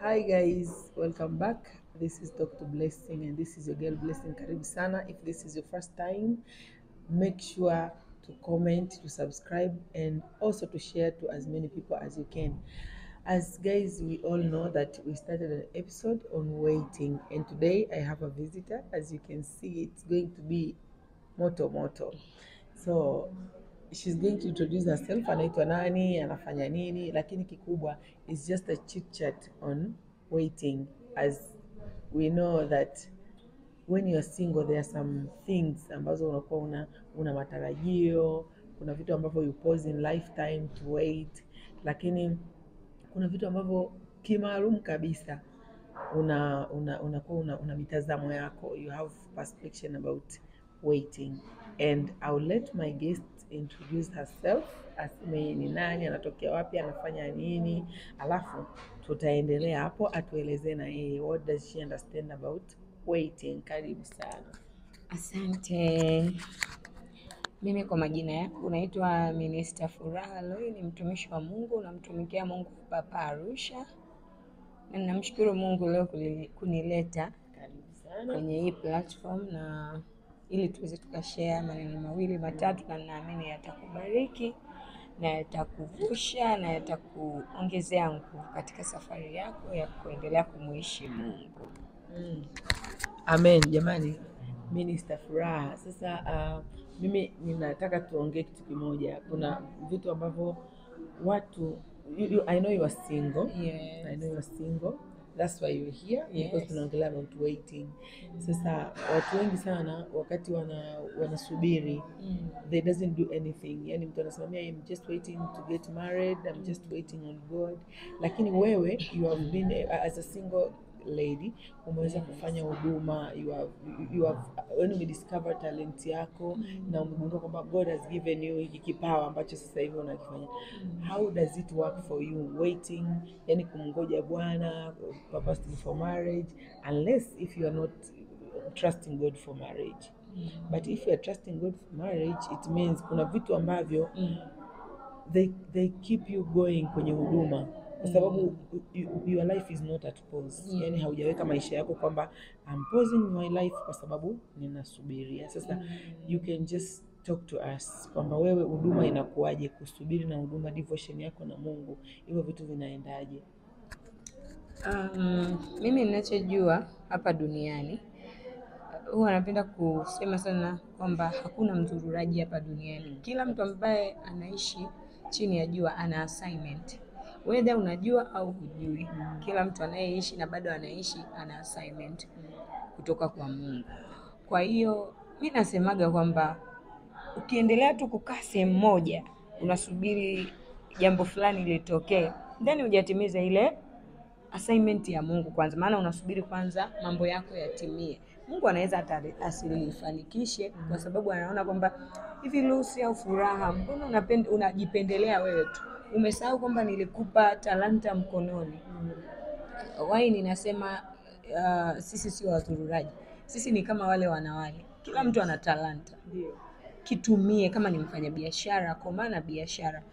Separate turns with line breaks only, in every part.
Hi guys, welcome back. This is Dr. Blessing and this is your girl Blessing. Karibu sana. If this is your first time, make sure to comment, to subscribe, and also to share to as many people as you can. As guys, we all know that we started an episode on waiting, and today I have a visitor. As you can see, it's going to be moto. So she's going to introduce herself, anaitwa nani, anafanya nini, lakini kikubwa is just a chit chat on waiting. As we know that when you're single there are some things ambazo unakuwa una matarajio, kuna vitu ambavyo you pause in lifetime to wait, lakini kuna vitu ambavyo kimaalum kabisa una mitazamo yako, you have perception about waiting. And I'll let my guest introduce herself, aseme ni nani, anatokea wapi, anafanya nini, alafu tutaendelea hapo atueleze na yeye what does she understand about waiting. Karibu sana.
Asante. Mimi kwa majina yangu naitwa Minister Furaha Loi, ni mtumishi wa Mungu, namtumikia Mungu hapa Arusha. Na namshukuru Mungu leo kunileta kwenye hii platform na ili tuweze tukashare maneno mawili matatu, na naamini yatakubariki na yatakuvusha na yatakuongezea nguvu katika safari yako ya kuendelea kumuishi Mungu.
Amen. Jamani, Minister Furaha. Sasa mimi ninataka tuongee kitu kimoja. Kuna vitu ambavyo watu I know you are single.
Yes.
I know you are single. That's why you're here.
Yes.
Because tunaongelea about waiting. Sasa watu wengi sana wakati wanasubiri they doesn't do anything. Yani mtu anasimamia I'm just waiting to get married, I'm just waiting on God. Lakini wewe you have been as a single lady umeweza kufanya huduma, you have when we discover talent yako na umegundua kwamba God has given you hiki kipawa ambacho sasa hivi unakifanya. How does it work for you waiting, yani kumngoja Bwana purposely for marriage, unless if you are not trusting God for marriage. But if you are trusting God for marriage, it means kuna vitu ambavyo they keep you going kwenye huduma kwa sababu your life is not at pause. Yani haujaweka maisha yako kwamba I'm pausing my life kwa sababu ninasubiria. Sasa you can just talk to us kwamba wewe huduma inakuaje, kusubiri na huduma, devotion yako na Mungu, hivyo vitu vinaendaje?
Mimi ninachojua hapa duniani, huwa napenda kusema sana kwamba hakuna mzururaji hapa duniani. Kila mtu ambaye anaishi chini ya jua ana assignment. Whether unajua au hujui, kila mtu anayeishi na bado anaishi ana assignment kutoka kwa Mungu. Kwa hiyo mimi nasemaga kwamba ukiendelea tu kukaa sehemu moja unasubiri jambo fulani litokee, then hujatimiza ile assignment ya Mungu kwanza, maana unasubiri kwanza mambo yako yatimie. Mungu anaweza asilifanikishe kwa sababu anaona kwamba hivi Lucy au Furaha, mbona unajipendelea wewe tu? Umesahau kwamba nilikupa talanta mkononi. Why ninasema sisi sio wadhururaji. Sisi ni kama wale wanawali. Kila mtu ana talanta. Kitumie. Kama ni mfanya biashara, kwa maana biashara.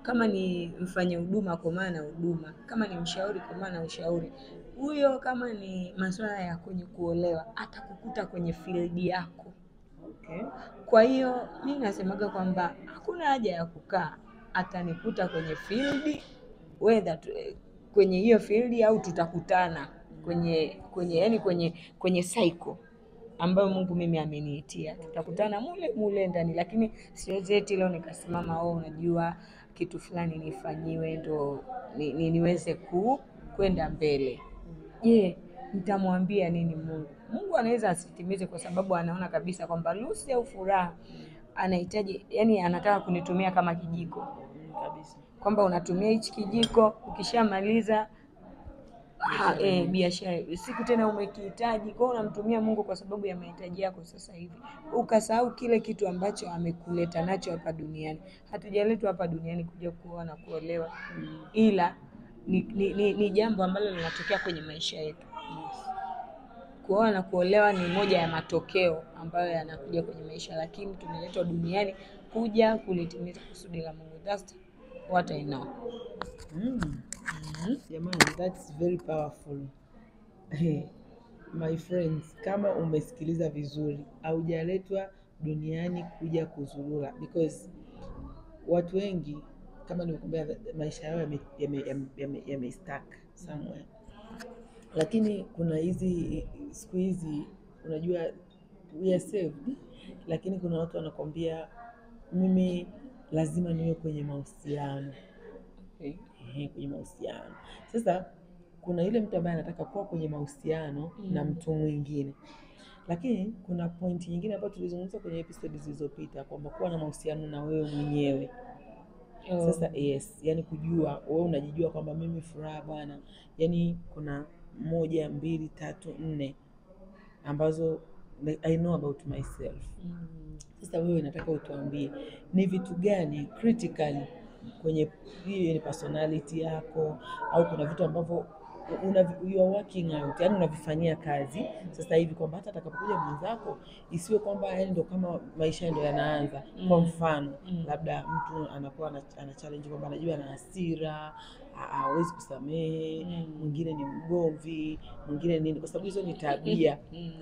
Kama ni mfanya huduma, kwa maana huduma. Kama ni mshauri, kwa maana ushauri. Huyo kama ni masuala ya kwenye kuolewa, atakukuta kwenye field yako.
Okay.
Kwa hiyo mimi nasemaga kwamba hakuna haja ya kukaa, atanikuta kwenye field, whether kwenye hiyo field au tutakutana kwenye cycle ambayo Mungu mimi ameniitia. Tutakutana mule ndani, lakini siwezi eti leo nikasimama unajua kitu fulani nifanyiwe ndo niweze kwenda mbele. Je, nitamwambia nini Mungu? Mungu anaweza asitimize kwa sababu anaona kabisa kwamba Lucy au Furaha anahitaji, yani anataka kunitumia kama kijiko.
Kabisa.
Kwamba unatumia hichi kijiko, ukishamaliza biashara siku tena umekihitaji. Kwa hiyo unamtumia Mungu kwa sababu ya mahitaji yako sasa hivi. Ukasahau kile kitu ambacho amekuleta nacho hapa duniani. Hatujaletwa hapa duniani kuja kuoa na kuolewa. Ila ni jambo ambalo linatokea kwenye maisha yetu. Kuoa na kuolewa ni moja ya matokeo ambayo yanakuja kwenye maisha, lakini tumeletwa duniani kuja kulitimiza kusudi la Mungu. That's what I know.
Jamani, that's very powerful. My friends, kama umesikiliza vizuri, haujaletwa duniani kuja kuzurura, because watu wengi kama nimekuambia maisha yao yame stuck somewhere. Lakini kuna hizi siku hizi unajua we are saved, lakini kuna watu wanakwambia mimi lazima niwe kwenye mahusiano. Kwenye mahusiano. Sasa kuna yule mtu ambaye anataka kuwa kwenye mahusiano na mtu mwingine. Lakini kuna point nyingine ambayo tulizungumza kwenye episode zilizopita kwamba kuwa na mahusiano na wewe mwenyewe. Sasa yes, yani kujua wewe unajijua kwamba mimi Furaha bwana, yani kuna 1, 2, 3, 4 ambazo I know about myself. Sasa wewe nataka utuambie ni vitu gani critically kwenye hiyo personality yako, au kuna vitu ambavyo you are working out, yani unavifanyia kazi sasa hivi kwamba hata atakapokuja mwenzako isiwe kwamba yani ndo kama maisha ndio yanaanza. Kwa mfano labda mtu anakuwa ana challenge kwamba anajua ana hasira, hawezi kusamehe, mwingine ni mgomvi, mwingine nini, kwa sababu hizo ni tabia.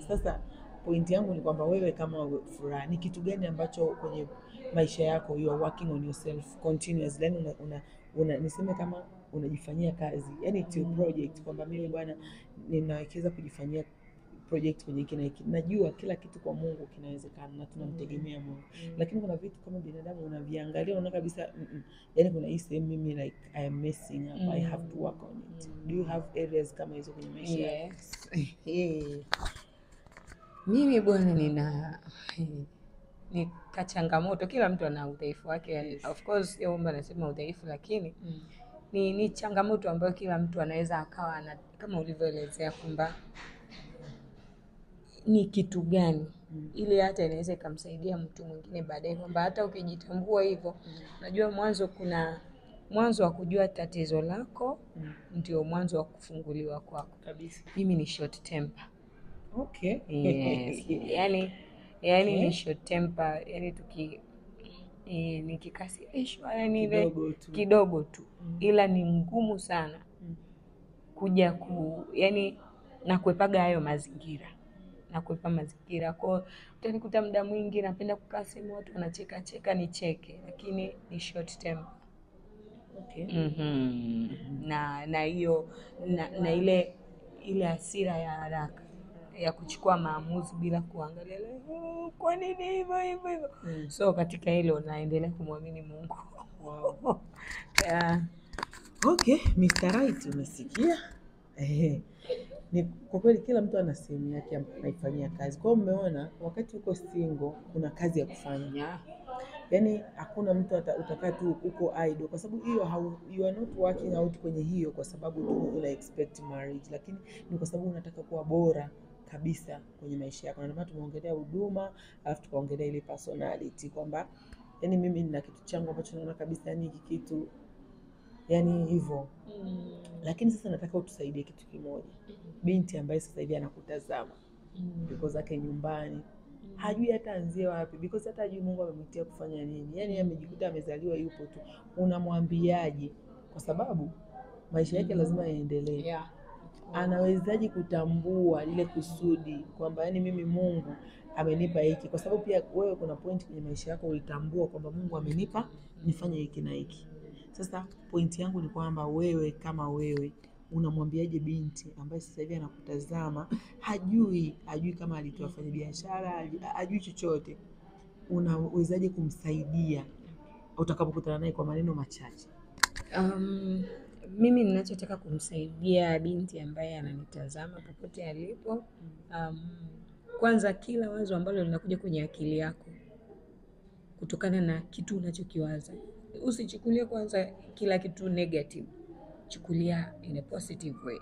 Sasa point yangu ni kwamba wewe kama Furaha, ni kitu gani ambacho kwenye maisha yako you are working on yourself continuously, yani niseme kama unajifanyia kazi, yani it's your project, kwamba mimi bwana ninawekeza kujifanyia project kwenye hiki. Najua kila kitu kwa Mungu kinawezekana na tunamtegemea Mungu. Lakini kuna vitu kama binadamu unaviangalia unaona kabisa yani kuna hii sehemu mimi like I am messing up, I have to work on it. Do you have areas kama hizo kwenye maisha?
Yes. Mimi bwana ni kachangamoto, kila mtu ana udhaifu wake. Yes. Of course sio kwamba nasema udhaifu, lakini ni changamoto ambayo kila mtu anaweza akawa kama ulivyoelezea kwamba ni kitu gani ili hata inaweza ikamsaidia mtu mwingine baadaye, kwamba hata ukijitambua hivyo unajua mwanzo wa kujua tatizo lako ndio mwanzo wa kufunguliwa kwako kabisa. Mimi ni short temper.
Okay.
Yes. yani ni short temper, yani nikikasirishwa yani ile kidogo tu ila ni ngumu sana kuja yani na kuepaga hayo mazingira. Kwa utanikuta muda mwingi napenda kukaa sehemu watu wanacheka nicheke, lakini ni short temper.
Okay.
Na hiyo na ile hasira ya haraka ya kuchukua maamuzi bila kuangalia kwa nini hivyo. So katika hilo naendelea kumwamini Mungu.
Wow. Yeah. Okay, Mr. Right, umesikia? Ni kwa kweli kila mtu ana sehemu yake anaifanyia kazi. Kwa hiyo umeona wakati uko single kuna kazi ya kufanya. Yaani hakuna mtu utakaa tu uko idle, kwa sababu hiyo you are not working out kwenye hiyo kwa sababu tu una expect marriage, lakini ni kwa sababu unataka kuwa bora kabisa kwenye maisha yako. Na ndio maana tumeongelea huduma, alafu tukaongelea ile personality kwamba yani mimi nina kitu changu ambacho naona kabisa yani hiki kitu yani hivyo. Lakini sasa nataka utusaidie kitu kimoja. Binti ambaye sasa hivi anakutazama because yake nyumbani hajui hata anzie wapi, because hata hajui Mungu amemtia kufanya nini. Yani amejikuta amezaliwa yupo tu. Unamwambiaje? Kwa sababu maisha yake lazima yaendelee.
Yeah.
Anawezaje kutambua lile kusudi kwamba yani mimi Mungu amenipa hiki? Kwa sababu pia wewe kuna point kwenye maisha yako ulitambua kwamba Mungu amenipa nifanye hiki na hiki. Sasa point yangu ni kwamba wewe kama wewe unamwambiaje binti ambaye sasa hivi anakutazama, hajui kama alituafanya biashara, hajui chochote, unawezaje kumsaidia utakapokutana naye kwa maneno machache?
Mimi ninachotaka kumsaidia binti ambaye ananitazama popote alipo, kwanza kila wazo ambalo linakuja kwenye akili yako kutokana na kitu unachokiwaza, usichukulie kwanza kila kitu negative, chukulia in a positive way.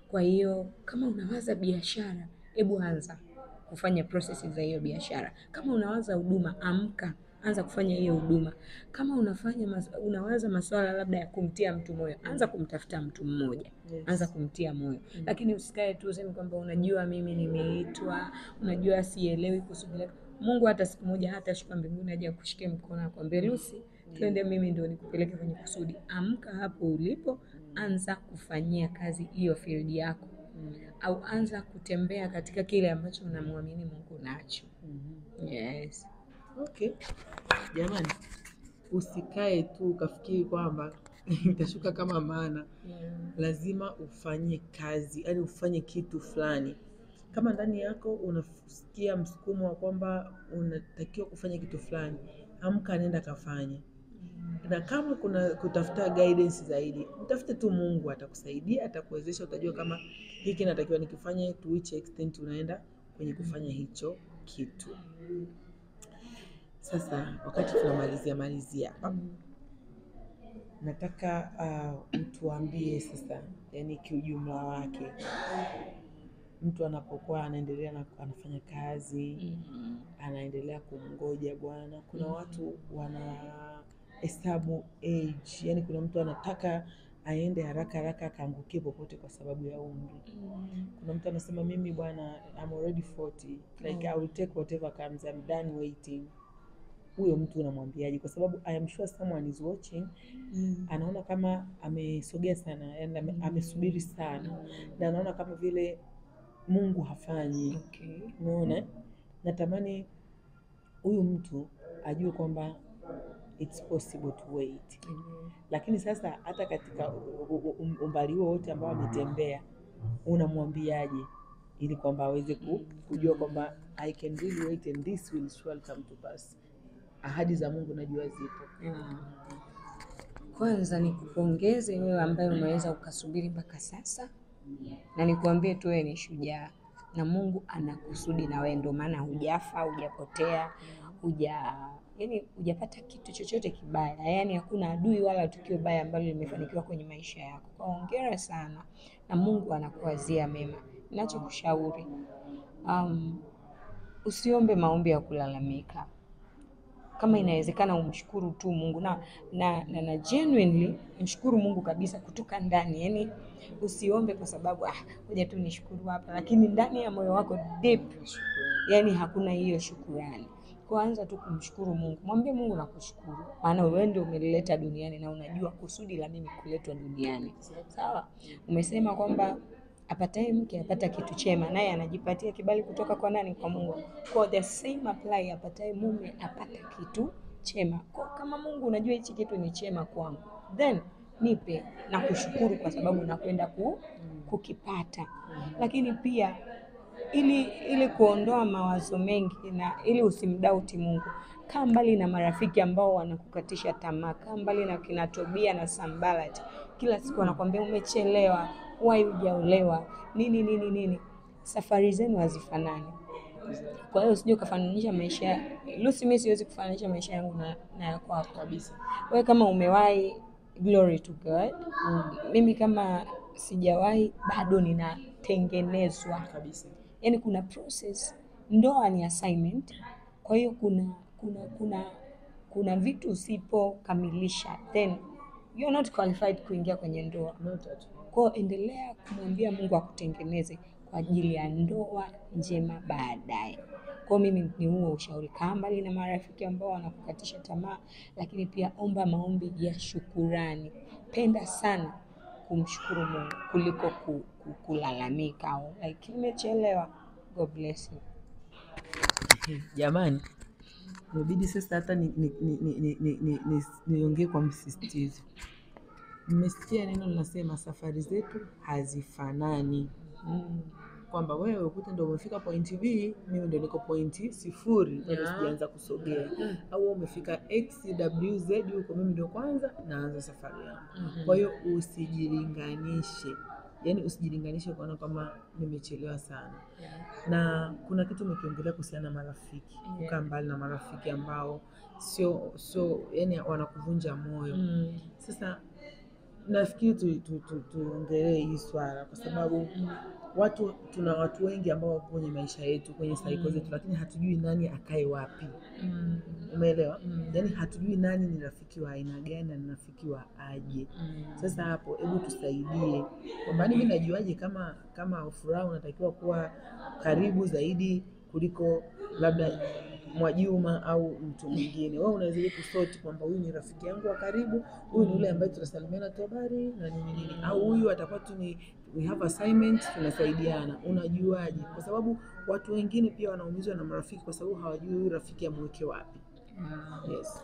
Kwa hiyo kama unawaza biashara, hebu anza kufanya processes za hiyo biashara. Kama unawaza huduma, amka anza kufanya hiyo huduma. Kama unawaza masuala labda ya kumtia mtu moyo, anza kumtafuta mtu mmoja.
Yes.
Anza kumtia moyo. Lakini usikae tu useme kwamba unajua mimi nimeitwa, unajua sielewi kusubiri. Mungu hata siku moja hata shuka mbinguni aje akushike mkono akwambie Lucy, twende mimi ndio nikupeleke kwenye kusudi. Amka hapo ulipo, anza kufanyia kazi hiyo field yako. Au anza kutembea katika kile ambacho unamwamini Mungu nacho. Yes.
Okay. Jamani, usikae tu ukafikiri kwamba itashuka kama maana. Lazima ufanye kazi, yaani ufanye kitu fulani. Kama ndani yako unasikia msukumo wa kwamba unatakiwa kufanya kitu fulani, amka nenda kafanye. Na kama kuna kutafuta guidance zaidi, mtafute tu Mungu, atakusaidia, atakuwezesha, utajua kama hiki natakiwa nikifanye, to which extent unaenda kwenye kufanya hicho kitu. Sasa wakati tunamalizia hapa, nataka mtuambie sasa, yani kiujumla wake, mtu anapokuwa anaendelea na anafanya kazi, anaendelea kumngoja Bwana. Kuna watu wana hesabu age, yani kuna mtu anataka aende haraka akaangukie popote kwa sababu ya umri. Kuna mtu anasema mimi bwana, I'm already 40, like I will take whatever comes, I'm done waiting. Huyo mtu unamwambiaje? Kwa sababu I am sure someone is watching, anaona kama amesogea sana, yani amesubiri sana, na anaona kama vile Mungu hafanyi. Unaona? Natamani huyu mtu ajue kwamba it's possible to wait. Lakini sasa hata katika umbali huo wote ambao ametembea, unamwambiaje ili kwamba aweze kujua kwamba I can really wait and this will surely come to pass. Ahadi za Mungu najua zipo.
Kwanza nikupongeze wewe ambaye umeweza ukasubiri mpaka sasa, na nikuambie tu wewe ni shujaa na Mungu anakusudi na wewe, ndio maana hujafa, hujapotea, hujapata kitu chochote kibaya. Yani hakuna adui wala tukio baya ambalo limefanikiwa kwenye maisha yako. Kwa hongera sana na Mungu anakuwazia mema. Ninachokushauri, usiombe maombi ya kulalamika. Kama inawezekana umshukuru tu Mungu na genuinely mshukuru Mungu kabisa kutoka ndani. Yani usiombe kwa sababu ngoja tu nishukuru hapa, lakini ndani ya moyo wako deep, yani hakuna hiyo shukrani. Kwanza tu kumshukuru Mungu. Mwambie Mungu nakushukuru, maana wewe ndio umeleta duniani na unajua kusudi la mimi kuletwa duniani. Sawa? Umesema kwamba apataye mke apata kitu chema, naye anajipatia kibali kutoka kwa nani? Kwa Mungu. Kwa the same apply, apataye mume apata kitu chema. Kwa kama Mungu unajua hichi kitu ni chema kwangu, then nipe na kushukuru kwa sababu nakwenda kukipata. Lakini pia ili kuondoa mawazo mengi na ili usimdauti Mungu, kaa mbali na marafiki ambao wanakukatisha tamaa. Kaa mbali na kina Tobia na Sambalat. Kila siku wanakuambia umechelewa, why hujaolewa, nini. Safari zenu hazifanani. Kwa hiyo usije ukafananisha maisha. Lucy, mimi siwezi kufananisha maisha yangu na ya kwako kabisa. Wewe kama umewahi, glory to God. Mimi kama sijawahi, bado ninatengenezwa kabisa. Yani kuna process. Ndoa ni assignment. Kwa hiyo kuna vitu usipokamilisha, then you're not qualified kuingia kwenye ndoa. Kwa endelea kumwambia Mungu akutengeneze kwa ajili ya ndoa njema baadaye. Kwa mimi ni huo ushauri. Kaa mbali na marafiki ambao wanakukatisha tamaa, lakini pia omba maombi ya shukurani. Penda sana kumshukuru Mungu kuliko kulalamika au like nimechelewa. God bless you.
Jamani, inabidi sasa hata niongee kwa msisitizo. Mmesikia neno linasema safari zetu hazifanani. Kwamba wewe ukute ndio umefika point B, mimi ndio niko point 0, ndio sijaanza kusogea. Au umefika XWZ huko, mimi ndio kwanza naanza safari yangu. Kwa hiyo usijilinganishe. Yani usijilinganishe kuona kama nimechelewa sana. Na kuna kitu umekiongelea kuhusiana na marafiki. Kukaa mbali na marafiki ambao sio yani wanakuvunja moyo. Sasa nafikiri tuongelee hii swala kwa sababu tuna watu wengi ambao wako kwenye maisha yetu, kwenye cycle zetu, lakini hatujui nani akae wapi. Umeelewa? Yani hatujui nani ni rafiki wa aina gani na ni rafiki wa aje. Sasa hapo hebu tusaidie. Kwamba mimi najuaje kama furaha unatakiwa kuwa karibu zaidi kuliko labda Mwajuma au mtu mwingine. Wewe unaweza kusort kwamba huyu ni rafiki yangu wa karibu, huyu ni yule ambaye tunasalimiana tu habari na nini, au huyu atakuwa tu ni we have assignment, tunasaidiana. Unajuaje? Kwa sababu watu wengine pia wanaumizwa na marafiki kwa sababu hawajui huyu rafiki amweke wapi. Yes.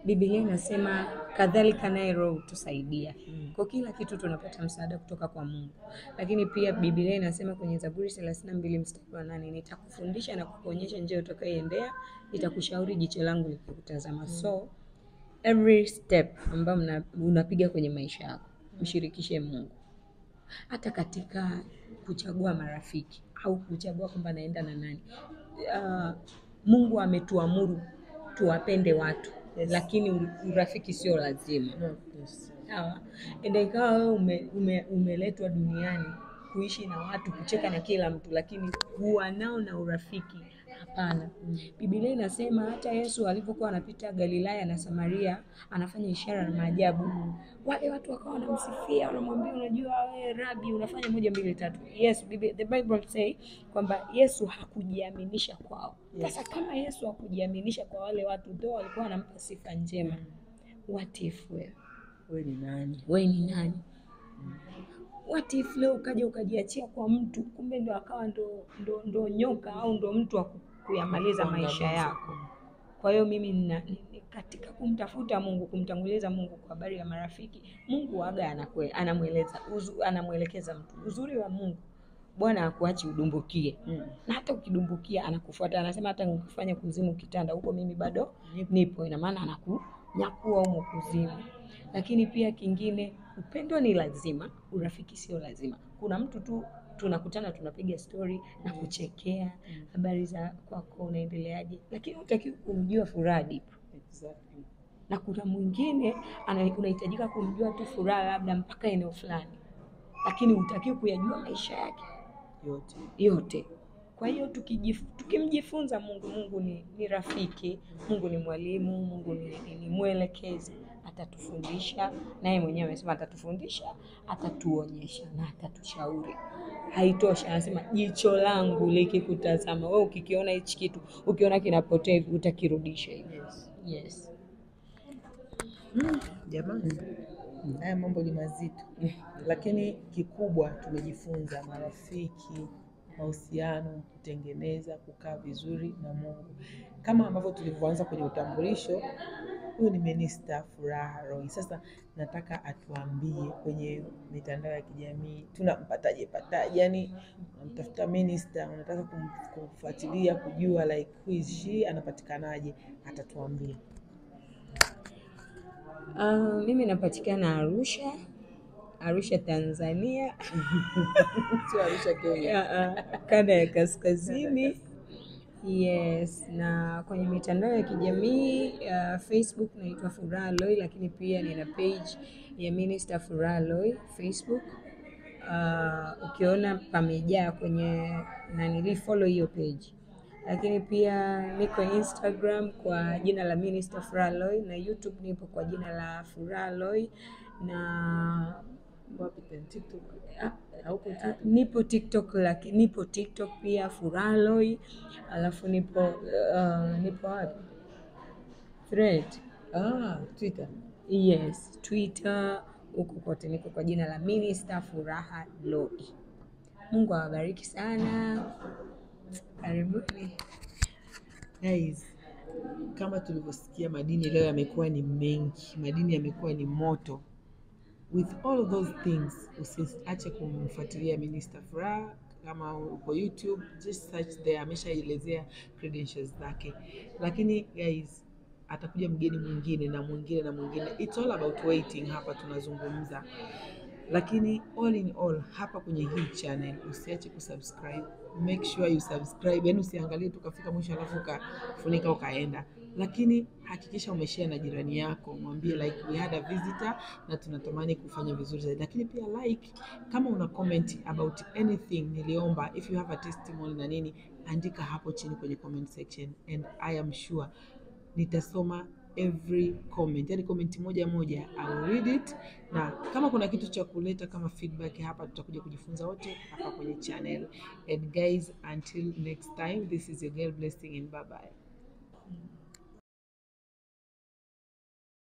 Biblia inasema kadhalika naye Roho tusaidia. Kwa kila kitu tunapata msaada kutoka kwa Mungu. Lakini pia Biblia inasema kwenye Zaburi 32 mstari wa 8, nitakufundisha na kukuonyesha njia utakayoendea, nitakushauri jicho langu likikutazama. So every step ambayo unapiga kwenye maisha yako, mshirikishe Mungu. Hata katika kuchagua marafiki au kuchagua kwamba naenda na nani. Mungu ametuamuru tuwapende watu. Yes. Lakini urafiki sio lazima.
Yes.
Sawa. Ndio ikawa wewe umeletwa duniani kuishi na watu, kucheka na kila mtu, lakini kuwa nao na urafiki hapana. Biblia inasema hata Yesu alipokuwa anapita Galilaya na Samaria anafanya ishara na maajabu. Wale watu wakawa wanamsifia, wanamwambia unajua wewe Rabi unafanya 1 2 3. Yes, the Bible say kwamba Yesu hakujiaminisha kwao. Sasa kama Yesu hakujiaminisha kwa wale watu ndio walikuwa wanampa sifa njema. What if
wewe ni nani?
Wewe ni nani? What if leo ukaja ukajiachia kwa mtu kumbe ndo akawa ndo nyoka au ndo mtu wa kuyamaliza maisha yako. Kwa hiyo mimi katika kumtafuta Mungu, kumtanguliza Mungu kwa habari ya marafiki, Mungu waga anamuelekeza mtu. Uzuri wa Mungu, Bwana hakuachi udumbukie. Na hata ukidumbukia anakufuata. Anasema hata ukifanya kuzimu kitanda huko mimi bado nipo. Ina maana anakunyakua huko kuzimu. Lakini pia kingine, upendo ni lazima, urafiki sio lazima. Kuna mtu tu tunakutana tunapiga story na kuchekea habari za kwako unaendeleaje, lakini hutaki kumjua furaha deep.
Exactly.
Na kuna mwingine unahitajika kumjua tu furaha labda mpaka eneo fulani, lakini hutaki kuyajua maisha yake yote. Kwa hiyo tukimjifunza Mungu ni rafiki, Mungu ni mwalimu, Mungu ni mwelekezi. Atatufundisha, naye mwenyewe amesema atatufundisha, atatuonyesha na atatushauri. Haitosha, anasema jicho langu likikutazama. Wewe ukikiona hichi kitu, ukiona kinapotea hivi utakirudisha hivi. Yes.
Jamani, haya mambo ni mazito. Lakini kikubwa tumejifunza marafiki, mahusiano, kutengeneza, kukaa vizuri na Mungu. Kama ambavyo tulivyoanza kwenye utambulisho, huyu ni Minister Furaha Roy. Sasa nataka atuambie kwenye mitandao ya kijamii tunampataje? Yaani unamtafuta minister, unataka kumfuatilia kujua like who is she, anapatikanaje? Atatuambia.
Mimi napatikana Arusha Tanzania.
Sio Arusha Kenya.
Kanda ya kaskazini. Yes, na kwenye mitandao ya kijamii Facebook naitwa Furaha Roy, lakini pia nina page ya Minister Furaha Roy Facebook. Ukiona pamejaa kwenye follow hiyo page. Lakini pia niko Instagram kwa jina la Minister Furaha Roy, na YouTube nipo kwa jina la Furaha Roy, na
TikTok.
Nipo TikTok, lakini nipo TikTok pia Furaha Roy. Alafu nipo wapi? Thread.
Twitter.
Yes, Twitter. Huko kote niko kwa jina la Minister Furaha Roy. Mungu awabariki sana. Karibuni.
Guys, kama tulivyosikia madini leo yamekuwa ni mengi. Madini yamekuwa ni moto. With all of those things, usiache kumfuatilia Minister Furaha. Kama uko YouTube, just search there, ameshaelezea credentials zake. Lakini guys, atakuja mgeni mwingine na mwingine na mwingine. It's all about waiting hapa tunazungumza. Lakini all in all, hapa kwenye hii channel usiache kusubscribe. Make sure you subscribe. Yaani usiangalie tukafika mwisho alafu ukafunika ukaenda. Lakini hakikisha umeshare na jirani yako, mwambie like we had a visitor na tunatamani kufanya vizuri zaidi. Lakini pia like, kama una comment about anything niliomba, if you have a testimony na nini, andika hapo chini kwenye comment section and I am sure nitasoma every comment, yani comment moja moja I will read it, na kama kuna kitu cha kuleta kama feedback hapa tutakuja kujifunza wote hapa kwenye channel. And guys, until next time, this is your girl Blessing and bye bye.